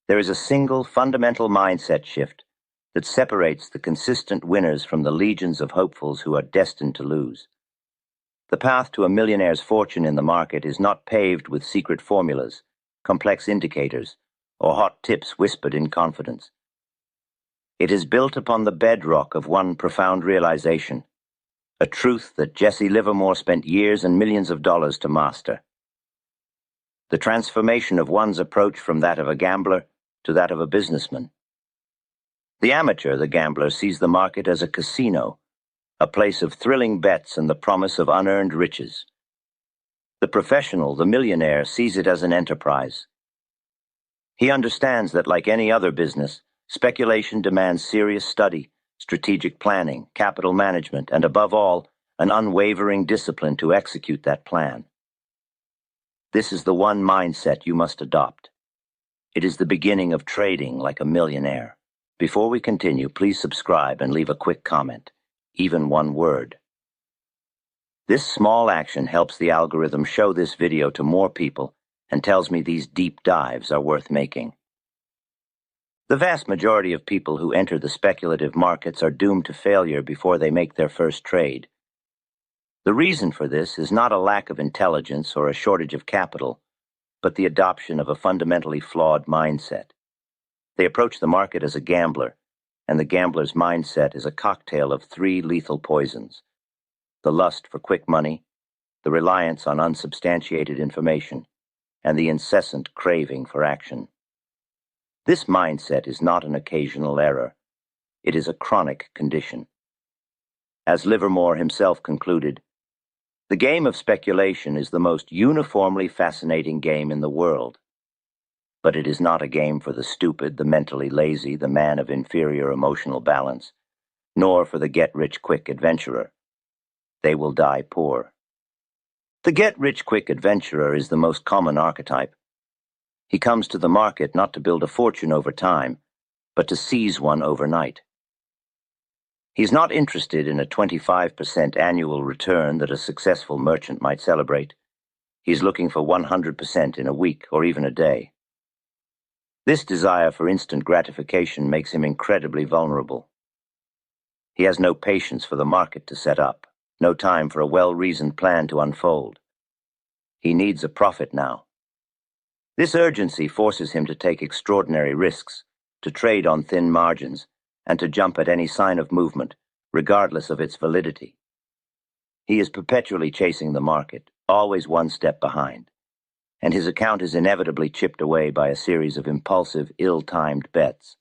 There is a single fundamental mindset shift that separates the consistent winners from the legions of hopefuls who are destined to lose. The path to a millionaire's fortune in the market is not paved with secret formulas, complex indicators, or hot tips whispered in confidence. It is built upon the bedrock of one profound realization, a truth that Jesse Livermore spent years and millions of dollars to master. The transformation of one's approach from that of a gambler to that of a businessman. The amateur, the gambler, sees the market as a casino, a place of thrilling bets and the promise of unearned riches. The professional, the millionaire, sees it as an enterprise. He understands that, like any other business, speculation demands serious study, strategic planning, capital management, and above all, an unwavering discipline to execute that plan. This is the one mindset you must adopt. It is the beginning of trading like a millionaire. Before we continue, please subscribe and leave a quick comment, even one word. This small action helps the algorithm show this video to more people and tells me these deep dives are worth making. The vast majority of people who enter the speculative markets are doomed to failure before they make their first trade. The reason for this is not a lack of intelligence or a shortage of capital, but the adoption of a fundamentally flawed mindset. They approach the market as a gambler, and the gambler's mindset is a cocktail of three lethal poisons: the lust for quick money, the reliance on unsubstantiated information, and the incessant craving for action. This mindset is not an occasional error. It is a chronic condition. As Livermore himself concluded, the game of speculation is the most uniformly fascinating game in the world. But it is not a game for the stupid, the mentally lazy, the man of inferior emotional balance, nor for the get-rich-quick adventurer. They will die poor. The get-rich-quick adventurer is the most common archetype. He comes to the market not to build a fortune over time, but to seize one overnight. He's not interested in a 25% annual return that a successful merchant might celebrate. He's looking for 100% in a week or even a day. This desire for instant gratification makes him incredibly vulnerable. He has no patience for the market to set up, no time for a well-reasoned plan to unfold. He needs a profit now. This urgency forces him to take extraordinary risks, to trade on thin margins, and to jump at any sign of movement, regardless of its validity. He is perpetually chasing the market, always one step behind, and his account is inevitably chipped away by a series of impulsive, ill-timed bets.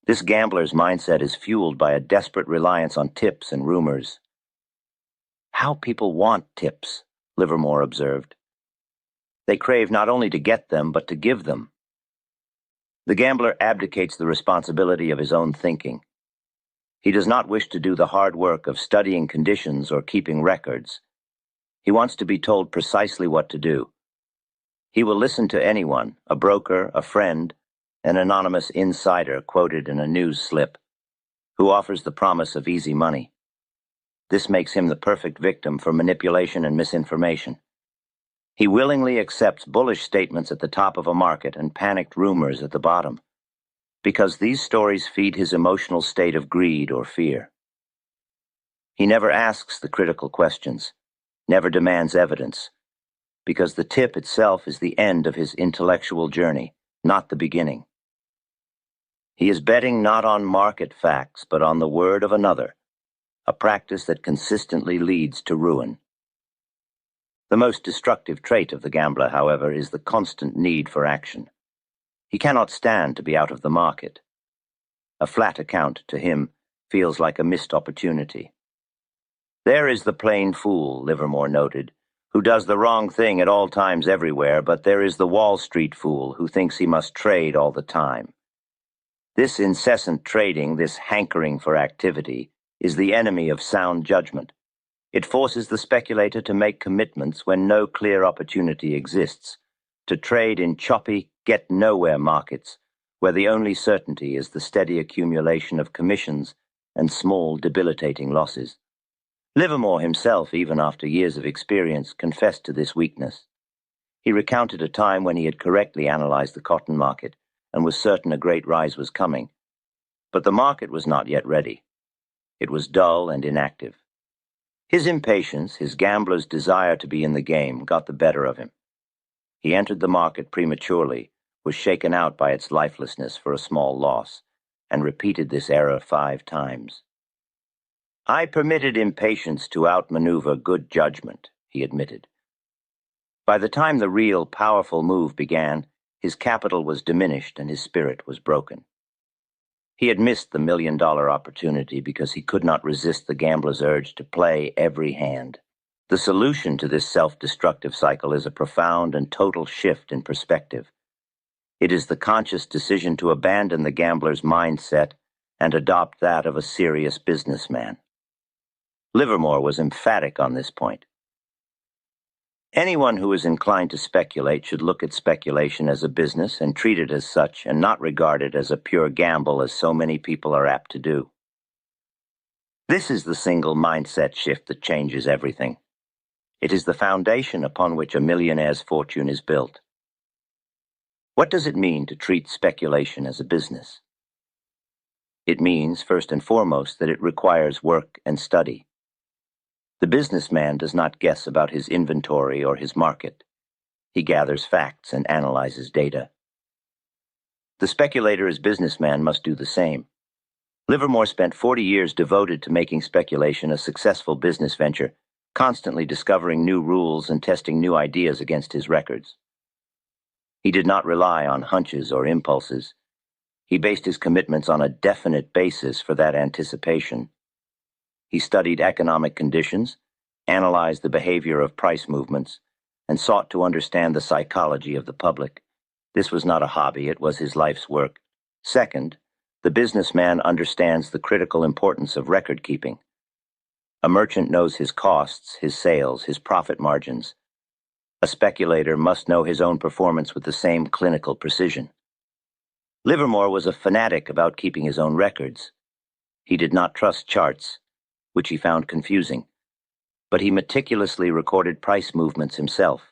This gambler's mindset is fueled by a desperate reliance on tips and rumors. How people want tips, Livermore observed. They crave not only to get them, but to give them. The gambler abdicates the responsibility of his own thinking. He does not wish to do the hard work of studying conditions or keeping records. He wants to be told precisely what to do. He will listen to anyone, a broker, a friend, an anonymous insider quoted in a news slip, who offers the promise of easy money. This makes him the perfect victim for manipulation and misinformation. He willingly accepts bullish statements at the top of a market and panicked rumors at the bottom, because these stories feed his emotional state of greed or fear. He never asks the critical questions, never demands evidence, because the tip itself is the end of his intellectual journey, not the beginning. He is betting not on market facts, but on the word of another, a practice that consistently leads to ruin. The most destructive trait of the gambler, however, is the constant need for action. He cannot stand to be out of the market. A flat account to him feels like a missed opportunity. There is the plain fool, Livermore noted, who does the wrong thing at all times everywhere, but there is the Wall Street fool who thinks he must trade all the time. This incessant trading, this hankering for activity, is the enemy of sound judgment. It forces the speculator to make commitments when no clear opportunity exists, to trade in choppy, get-nowhere markets, where the only certainty is the steady accumulation of commissions and small, debilitating losses. Livermore himself, even after years of experience, confessed to this weakness. He recounted a time when he had correctly analyzed the cotton market, and was certain a great rise was coming. But the market was not yet ready. It was dull and inactive. His impatience, his gambler's desire to be in the game, got the better of him. He entered the market prematurely, was shaken out by its lifelessness for a small loss, and repeated this error 5 times. "I permitted impatience to outmaneuver good judgment," he admitted. By the time the real, powerful move began, his capital was diminished and his spirit was broken. He had missed the $1 million opportunity because he could not resist the gambler's urge to play every hand. The solution to this self-destructive cycle is a profound and total shift in perspective. It is the conscious decision to abandon the gambler's mindset and adopt that of a serious businessman. Livermore was emphatic on this point. Anyone who is inclined to speculate should look at speculation as a business and treat it as such, and not regard it as a pure gamble as so many people are apt to do. This is the single mindset shift that changes everything. It is the foundation upon which a millionaire's fortune is built. What does it mean to treat speculation as a business? It means, first and foremost, that it requires work and study. The businessman does not guess about his inventory or his market. He gathers facts and analyzes data. The speculator as businessman must do the same. Livermore spent 40 years devoted to making speculation a successful business venture, constantly discovering new rules and testing new ideas against his records. He did not rely on hunches or impulses. He based his commitments on a definite basis for that anticipation. He studied economic conditions, analyzed the behavior of price movements, and sought to understand the psychology of the public. This was not a hobby, it was his life's work. Second, the businessman understands the critical importance of record keeping. A merchant knows his costs, his sales, his profit margins. A speculator must know his own performance with the same clinical precision. Livermore was a fanatic about keeping his own records. He did not trust charts, which he found confusing, but he meticulously recorded price movements himself.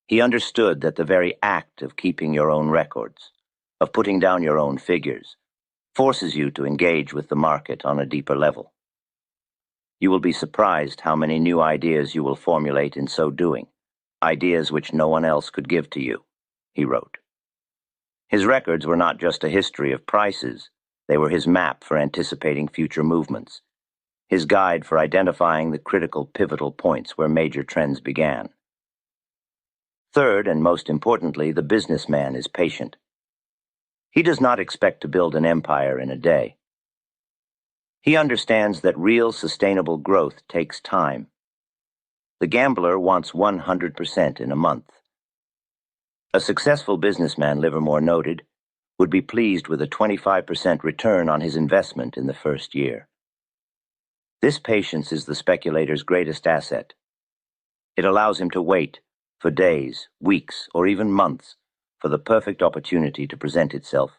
He understood that the very act of keeping your own records, of putting down your own figures, forces you to engage with the market on a deeper level. You will be surprised how many new ideas you will formulate in so doing, ideas which no one else could give to you, he wrote. His records were not just a history of prices, they were his map for anticipating future movements, his guide for identifying the critical pivotal points where major trends began. Third, and most importantly, the businessman is patient. He does not expect to build an empire in a day. He understands that real sustainable growth takes time. The gambler wants 100% in a month. A successful businessman, Livermore noted, would be pleased with a 25% return on his investment in the first year. This patience is the speculator's greatest asset. It allows him to wait for days, weeks, or even months for the perfect opportunity to present itself.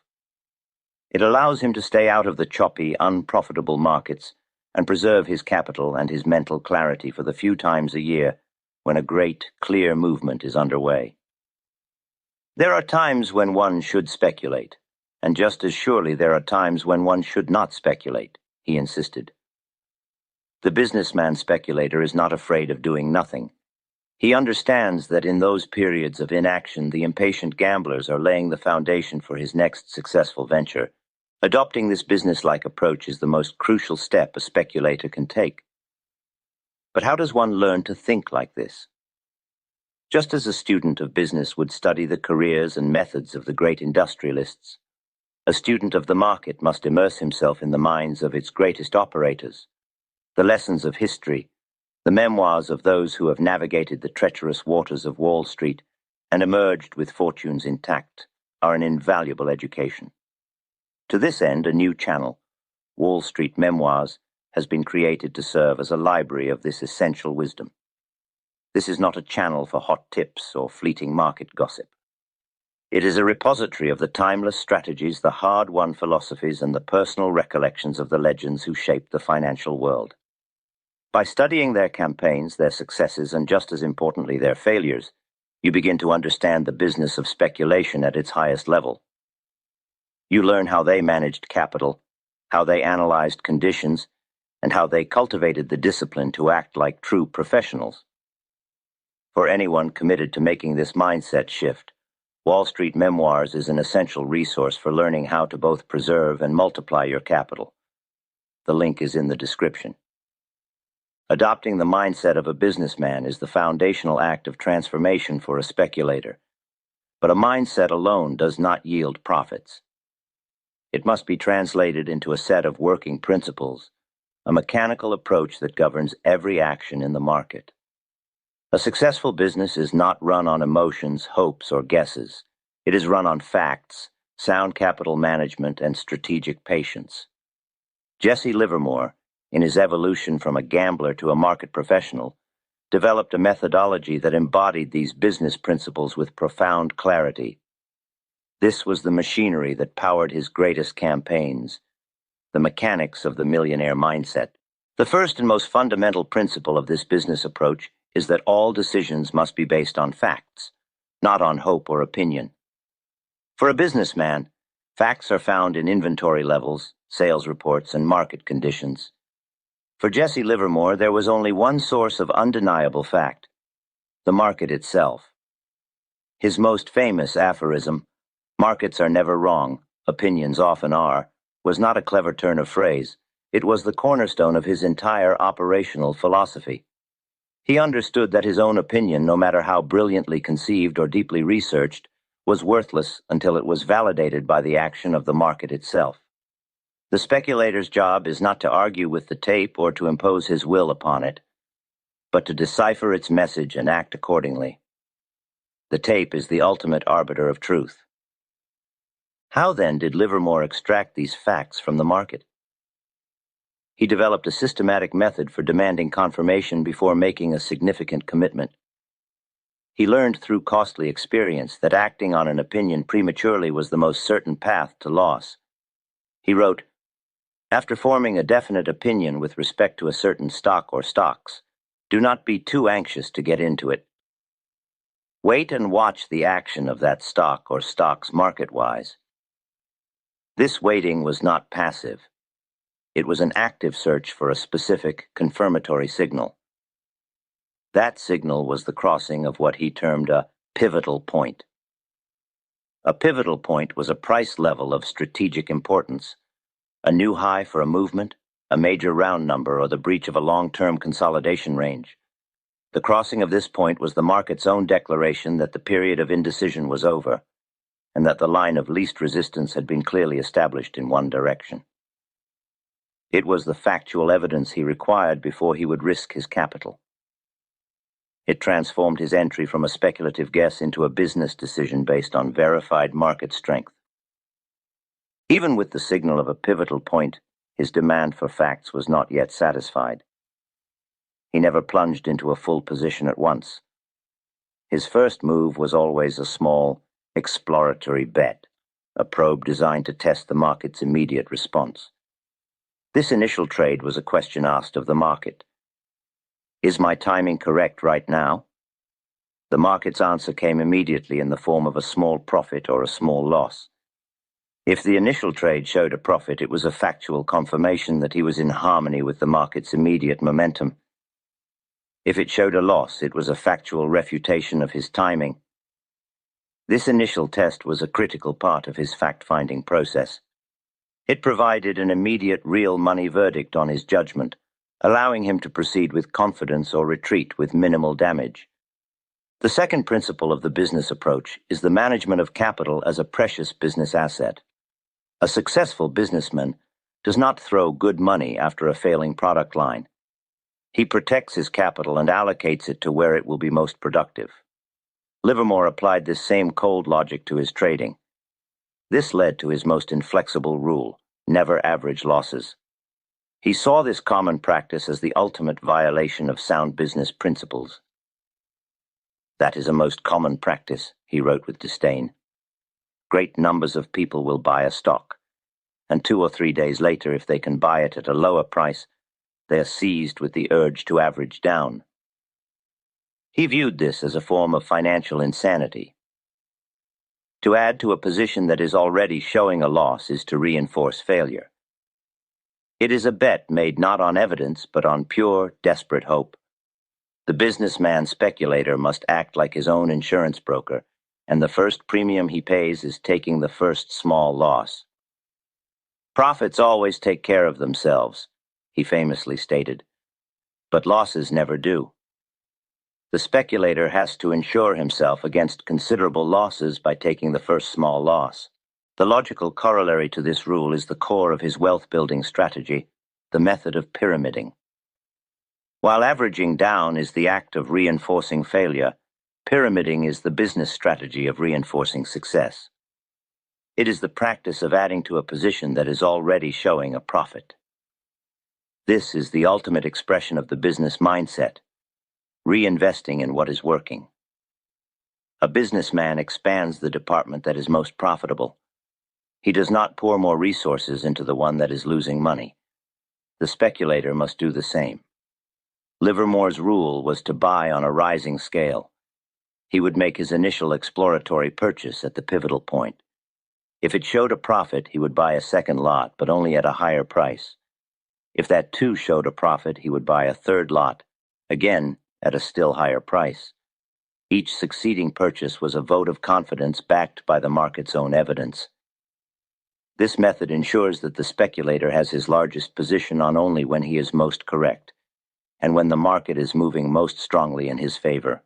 It allows him to stay out of the choppy, unprofitable markets and preserve his capital and his mental clarity for the few times a year when a great, clear movement is underway. There are times when one should speculate, and just as surely there are times when one should not speculate, he insisted. The businessman speculator is not afraid of doing nothing. He understands that in those periods of inaction, the impatient gamblers are laying the foundation for his next successful venture. Adopting this business-like approach is the most crucial step a speculator can take. But how does one learn to think like this? Just as a student of business would study the careers and methods of the great industrialists, a student of the market must immerse himself in the minds of its greatest operators. The lessons of history, the memoirs of those who have navigated the treacherous waters of Wall Street and emerged with fortunes intact, are an invaluable education. To this end, a new channel, Wall Street Memoirs, has been created to serve as a library of this essential wisdom. This is not a channel for hot tips or fleeting market gossip. It is a repository of the timeless strategies, the hard-won philosophies, and the personal recollections of the legends who shaped the financial world. By studying their campaigns, their successes, and just as importantly, their failures, you begin to understand the business of speculation at its highest level. You learn how they managed capital, how they analyzed conditions, and how they cultivated the discipline to act like true professionals. For anyone committed to making this mindset shift, Wall Street Memoirs is an essential resource for learning how to both preserve and multiply your capital. The link is in the description. Adopting the mindset of a businessman is the foundational act of transformation for a speculator. But a mindset alone does not yield profits. It must be translated into a set of working principles, a mechanical approach that governs every action in the market. A successful business is not run on emotions, hopes, or guesses. It is run on facts, sound capital management, and strategic patience. Jesse Livermore, in his evolution from a gambler to a market professional, developed a methodology that embodied these business principles with profound clarity. This was the machinery that powered his greatest campaigns, the mechanics of the millionaire mindset. The first and most fundamental principle of this business approach is that all decisions must be based on facts, not on hope or opinion. For a businessman, facts are found in inventory levels, sales reports, and market conditions. For Jesse Livermore, there was only one source of undeniable fact: the market itself. His most famous aphorism, "Markets are never wrong, opinions often are," was not a clever turn of phrase. It was the cornerstone of his entire operational philosophy. He understood that his own opinion, no matter how brilliantly conceived or deeply researched, was worthless until it was validated by the action of the market itself. The speculator's job is not to argue with the tape or to impose his will upon it, but to decipher its message and act accordingly. The tape is the ultimate arbiter of truth. How then did Livermore extract these facts from the market? He developed a systematic method for demanding confirmation before making a significant commitment. He learned through costly experience that acting on an opinion prematurely was the most certain path to loss. He wrote, "After forming a definite opinion with respect to a certain stock or stocks, do not be too anxious to get into it. Wait and watch the action of that stock or stocks market-wise." This waiting was not passive. It was an active search for a specific, confirmatory signal. That signal was the crossing of what he termed a pivotal point. A pivotal point was a price level of strategic importance, a new high for a movement, a major round number, or the breach of a long-term consolidation range. The crossing of this point was the market's own declaration that the period of indecision was over, and that the line of least resistance had been clearly established in one direction. It was the factual evidence he required before he would risk his capital. It transformed his entry from a speculative guess into a business decision based on verified market strength. Even with the signal of a pivotal point, his demand for facts was not yet satisfied. He never plunged into a full position at once. His first move was always a small, exploratory bet, a probe designed to test the market's immediate response. This initial trade was a question asked of the market. Is my timing correct right now? The market's answer came immediately in the form of a small profit or a small loss. If the initial trade showed a profit, it was a factual confirmation that he was in harmony with the market's immediate momentum. If it showed a loss, it was a factual refutation of his timing. This initial test was a critical part of his fact-finding process. It provided an immediate real money verdict on his judgment, allowing him to proceed with confidence or retreat with minimal damage. The second principle of the business approach is the management of capital as a precious business asset. A successful businessman does not throw good money after a failing product line. He protects his capital and allocates it to where it will be most productive. Livermore applied this same cold logic to his trading. This led to his most inflexible rule: never average losses. He saw this common practice as the ultimate violation of sound business principles. "That is a most common practice," he wrote with disdain. "Great numbers of people will buy a stock, and 2 or 3 days later, if they can buy it at a lower price, they are seized with the urge to average down." He viewed this as a form of financial insanity. To add to a position that is already showing a loss is to reinforce failure. It is a bet made not on evidence, but on pure, desperate hope. The businessman speculator must act like his own insurance broker, and the first premium he pays is taking the first small loss. Profits always take care of themselves, he famously stated, but losses never do. The speculator has to insure himself against considerable losses by taking the first small loss. The logical corollary to this rule is the core of his wealth-building strategy, the method of pyramiding. While averaging down is the act of reinforcing failure, pyramiding is the business strategy of reinforcing success. It is the practice of adding to a position that is already showing a profit. This is the ultimate expression of the business mindset, reinvesting in what is working. A businessman expands the department that is most profitable. He does not pour more resources into the one that is losing money. The speculator must do the same. Livermore's rule was to buy on a rising scale. He would make his initial exploratory purchase at the pivotal point. If it showed a profit, he would buy a second lot, but only at a higher price. If that too showed a profit, he would buy a third lot, again at a still higher price. Each succeeding purchase was a vote of confidence backed by the market's own evidence. This method ensures that the speculator has his largest position on only when he is most correct, and when the market is moving most strongly in his favor.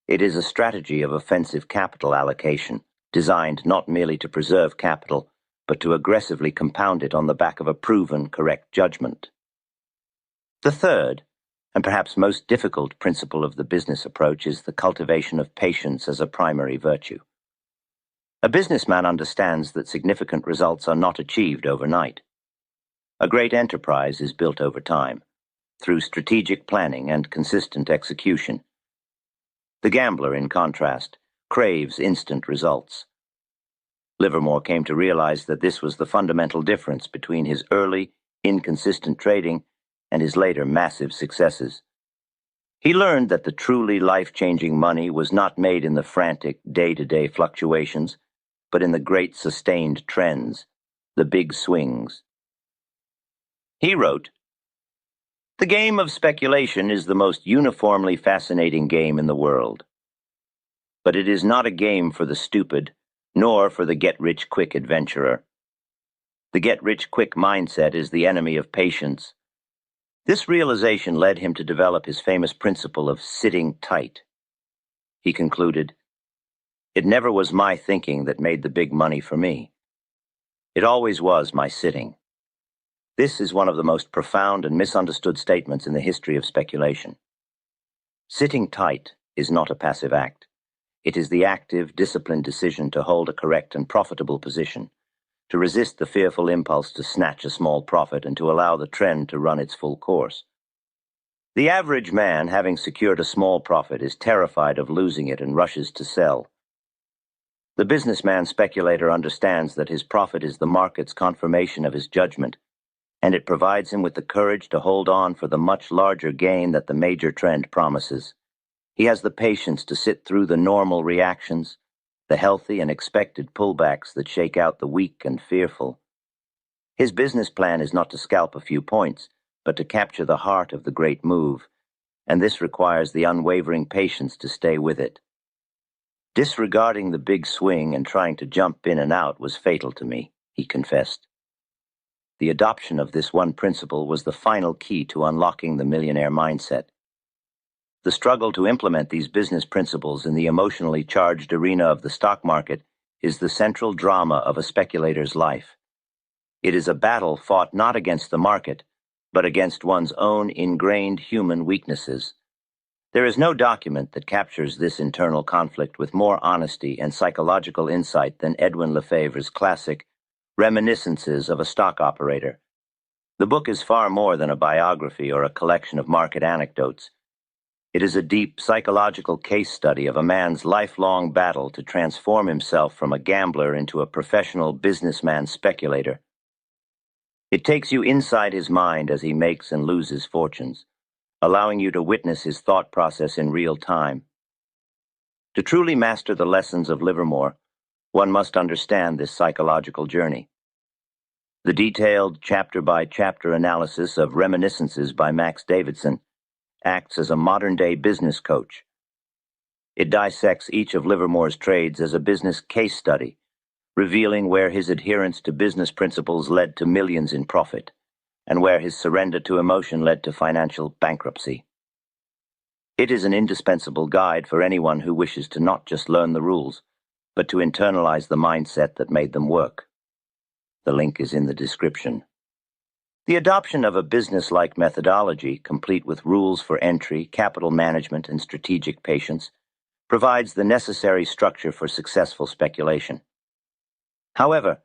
It is a strategy of offensive capital allocation, designed not merely to preserve capital, but to aggressively compound it on the back of a proven correct judgment. The third, and perhaps most difficult principle of the business approach is the cultivation of patience as a primary virtue. A businessman understands that significant results are not achieved overnight. A great enterprise is built over time, through strategic planning and consistent execution. The gambler, in contrast, craves instant results. Livermore came to realize that this was the fundamental difference between his early, inconsistent trading and his later massive successes. He learned that the truly life-changing money was not made in the frantic, day-to-day fluctuations, but in the great sustained trends, the big swings. He wrote, "The game of speculation is the most uniformly fascinating game in the world. But it is not a game for the stupid, nor for the get-rich-quick adventurer. The get-rich-quick mindset is the enemy of patience." This realization led him to develop his famous principle of sitting tight. He concluded, "It never was my thinking that made the big money for me. It always was my sitting." This is one of the most profound and misunderstood statements in the history of speculation. Sitting tight is not a passive act. It is the active, disciplined decision to hold a correct and profitable position, to resist the fearful impulse to snatch a small profit and to allow the trend to run its full course. The average man, having secured a small profit, is terrified of losing it and rushes to sell. The businessman speculator understands that his profit is the market's confirmation of his judgment, and it provides him with the courage to hold on for the much larger gain that the major trend promises. He has the patience to sit through the normal reactions, the healthy and expected pullbacks that shake out the weak and fearful. His business plan is not to scalp a few points, but to capture the heart of the great move, and this requires the unwavering patience to stay with it. Disregarding the big swing and trying to jump in and out was fatal to me, he confessed. The adoption of this one principle was the final key to unlocking the millionaire mindset. The struggle to implement these business principles in the emotionally charged arena of the stock market is the central drama of a speculator's life. It is a battle fought not against the market, but against one's own ingrained human weaknesses. There is no document that captures this internal conflict with more honesty and psychological insight than Edwin Lefebvre's classic Reminiscences of a Stock Operator. The book is far more than a biography or a collection of market anecdotes. It is a deep psychological case study of a man's lifelong battle to transform himself from a gambler into a professional businessman speculator. It takes you inside his mind as he makes and loses fortunes, allowing you to witness his thought process in real time. To truly master the lessons of Livermore, one must understand this psychological journey. The detailed chapter-by-chapter analysis of Reminiscences by Max Davidson acts as a modern-day business coach. It dissects each of Livermore's trades as a business case study, revealing where his adherence to business principles led to millions in profit, and where his surrender to emotion led to financial bankruptcy. It is an indispensable guide for anyone who wishes to not just learn the rules, but to internalize the mindset that made them work. The link is in the description. The adoption of a business-like methodology, complete with rules for entry, capital management, and strategic patience, provides the necessary structure for successful speculation. However,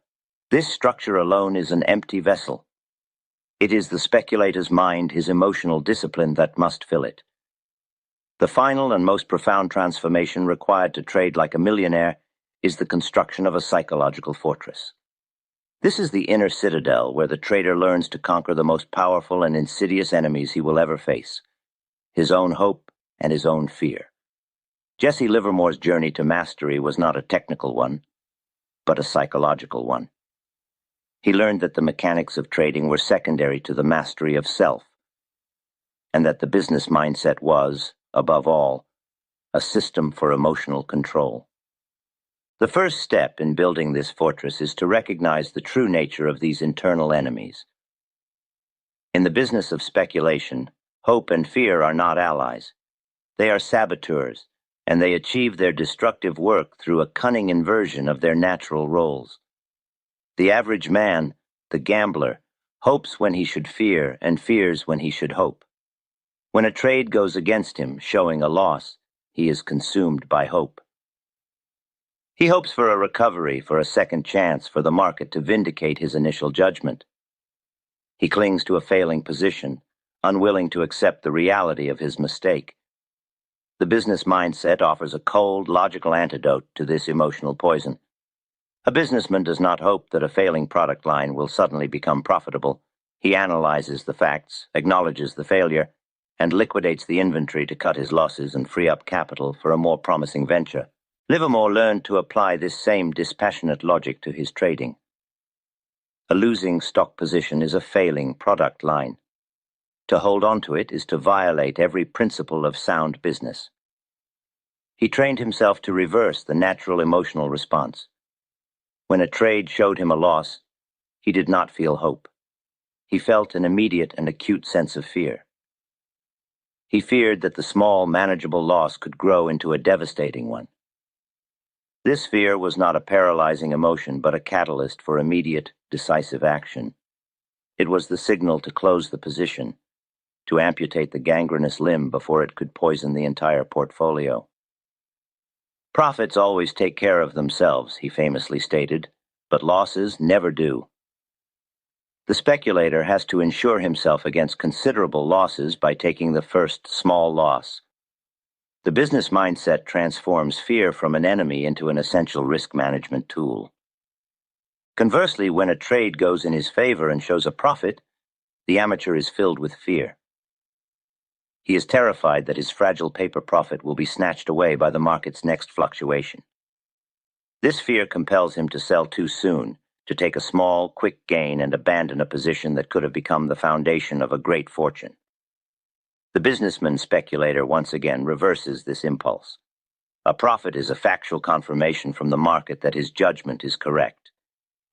this structure alone is an empty vessel. It is the speculator's mind, his emotional discipline, that must fill it. The final and most profound transformation required to trade like a millionaire is the construction of a psychological fortress. This is the inner citadel where the trader learns to conquer the most powerful and insidious enemies he will ever face, his own hope and his own fear. Jesse Livermore's journey to mastery was not a technical one, but a psychological one. He learned that the mechanics of trading were secondary to the mastery of self, and that the business mindset was, above all, a system for emotional control. The first step in building this fortress is to recognize the true nature of these internal enemies. In the business of speculation, hope and fear are not allies. They are saboteurs, and they achieve their destructive work through a cunning inversion of their natural roles. The average man, the gambler, hopes when he should fear and fears when he should hope. When a trade goes against him, showing a loss, he is consumed by hope. He hopes for a recovery, for a second chance, for the market to vindicate his initial judgment. He clings to a failing position, unwilling to accept the reality of his mistake. The business mindset offers a cold, logical antidote to this emotional poison. A businessman does not hope that a failing product line will suddenly become profitable. He analyzes the facts, acknowledges the failure, and liquidates the inventory to cut his losses and free up capital for a more promising venture. Livermore learned to apply this same dispassionate logic to his trading. A losing stock position is a failing product line. To hold on to it is to violate every principle of sound business. He trained himself to reverse the natural emotional response. When a trade showed him a loss, he did not feel hope. He felt an immediate and acute sense of fear. He feared that the small, manageable loss could grow into a devastating one. This fear was not a paralyzing emotion, but a catalyst for immediate, decisive action. It was the signal to close the position, to amputate the gangrenous limb before it could poison the entire portfolio. Profits always take care of themselves, he famously stated, but losses never do. The speculator has to insure himself against considerable losses by taking the first small loss. The business mindset transforms fear from an enemy into an essential risk management tool. Conversely, when a trade goes in his favor and shows a profit, the amateur is filled with fear. He is terrified that his fragile paper profit will be snatched away by the market's next fluctuation. This fear compels him to sell too soon, to take a small, quick gain and abandon a position that could have become the foundation of a great fortune. The businessman speculator once again reverses this impulse. A profit is a factual confirmation from the market that his judgment is correct.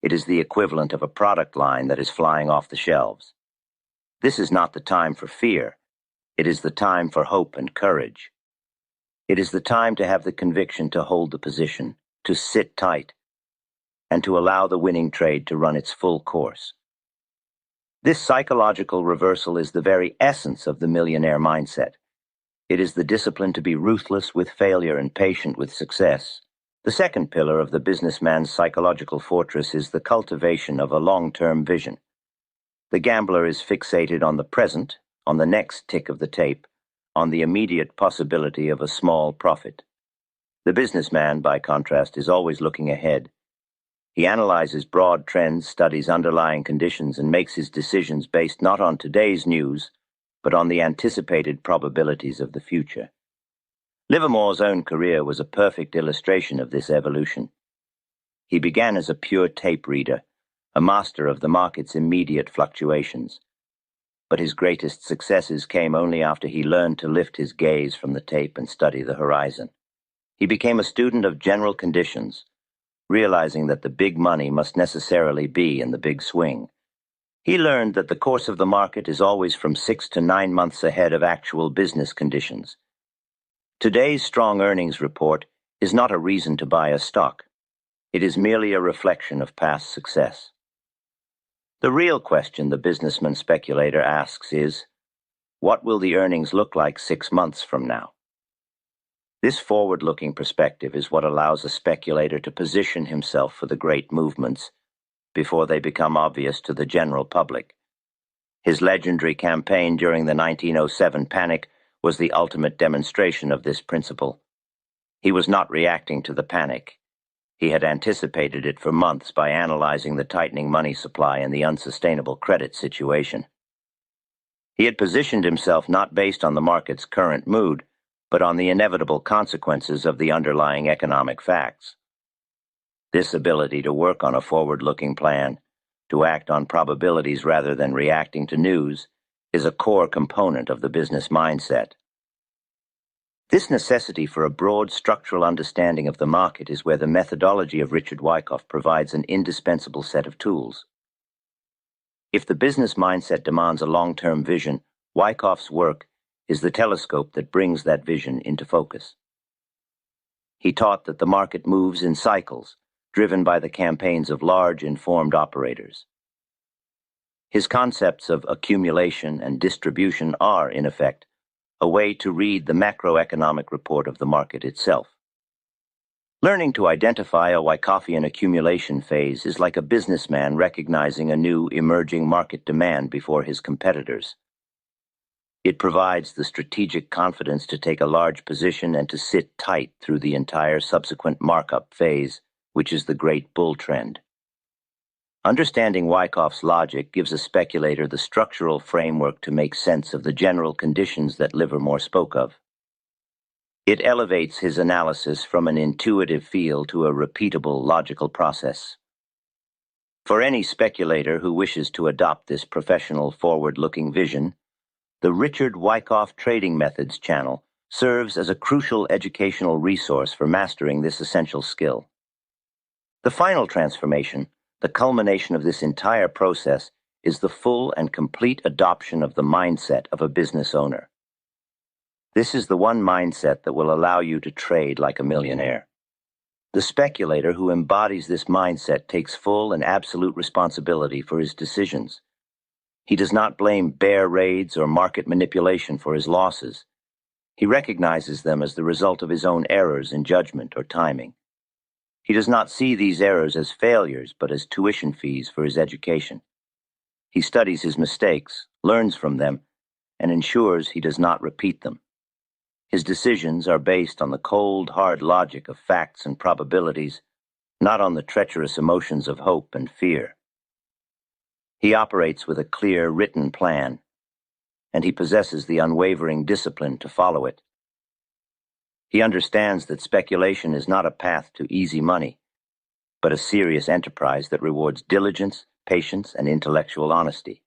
It is the equivalent of a product line that is flying off the shelves. This is not the time for fear. It is the time for hope and courage. It is the time to have the conviction to hold the position, to sit tight, and to allow the winning trade to run its full course. This psychological reversal is the very essence of the millionaire mindset. It is the discipline to be ruthless with failure and patient with success. The second pillar of the businessman's psychological fortress is the cultivation of a long-term vision. The gambler is fixated on the present, on the next tick of the tape, on the immediate possibility of a small profit. The businessman, by contrast, is always looking ahead. He analyzes broad trends, studies underlying conditions, and makes his decisions based not on today's news, but on the anticipated probabilities of the future. Livermore's own career was a perfect illustration of this evolution. He began as a pure tape reader, a master of the market's immediate fluctuations. But his greatest successes came only after he learned to lift his gaze from the tape and study the horizon. He became a student of general conditions, realizing that the big money must necessarily be in the big swing. He learned that the course of the market is always from 6 to 9 months ahead of actual business conditions. Today's strong earnings report is not a reason to buy a stock. It is merely a reflection of past success. The real question the businessman speculator asks is, what will the earnings look like 6 months from now? This forward-looking perspective is what allows a speculator to position himself for the great movements before they become obvious to the general public. His legendary campaign during the 1907 panic was the ultimate demonstration of this principle. He was not reacting to the panic. He had anticipated it for months by analyzing the tightening money supply and the unsustainable credit situation. He had positioned himself not based on the market's current mood, but on the inevitable consequences of the underlying economic facts. This ability to work on a forward-looking plan, to act on probabilities rather than reacting to news, is a core component of the business mindset. This necessity for a broad structural understanding of the market is where the methodology of Richard Wyckoff provides an indispensable set of tools. If the business mindset demands a long-term vision, Wyckoff's work is the telescope that brings that vision into focus. He taught that the market moves in cycles, driven by the campaigns of large, informed operators. His concepts of accumulation and distribution are, in effect, a way to read the macroeconomic report of the market itself. Learning to identify a Wyckoffian accumulation phase is like a businessman recognizing a new emerging market demand before his competitors. It provides the strategic confidence to take a large position and to sit tight through the entire subsequent markup phase, which is the great bull trend. Understanding Wyckoff's logic gives a speculator the structural framework to make sense of the general conditions that Livermore spoke of. It elevates his analysis from an intuitive feel to a repeatable logical process. For any speculator who wishes to adopt this professional forward-looking vision, the Richard Wyckoff Trading Methods channel serves as a crucial educational resource for mastering this essential skill. The final transformation, the culmination of this entire process, is the full and complete adoption of the mindset of a business owner. This is the one mindset that will allow you to trade like a millionaire. The speculator who embodies this mindset takes full and absolute responsibility for his decisions. He does not blame bear raids or market manipulation for his losses. He recognizes them as the result of his own errors in judgment or timing. He does not see these errors as failures, but as tuition fees for his education. He studies his mistakes, learns from them, and ensures he does not repeat them. His decisions are based on the cold, hard logic of facts and probabilities, not on the treacherous emotions of hope and fear. He operates with a clear, written plan, and he possesses the unwavering discipline to follow it. He understands that speculation is not a path to easy money, but a serious enterprise that rewards diligence, patience, and intellectual honesty.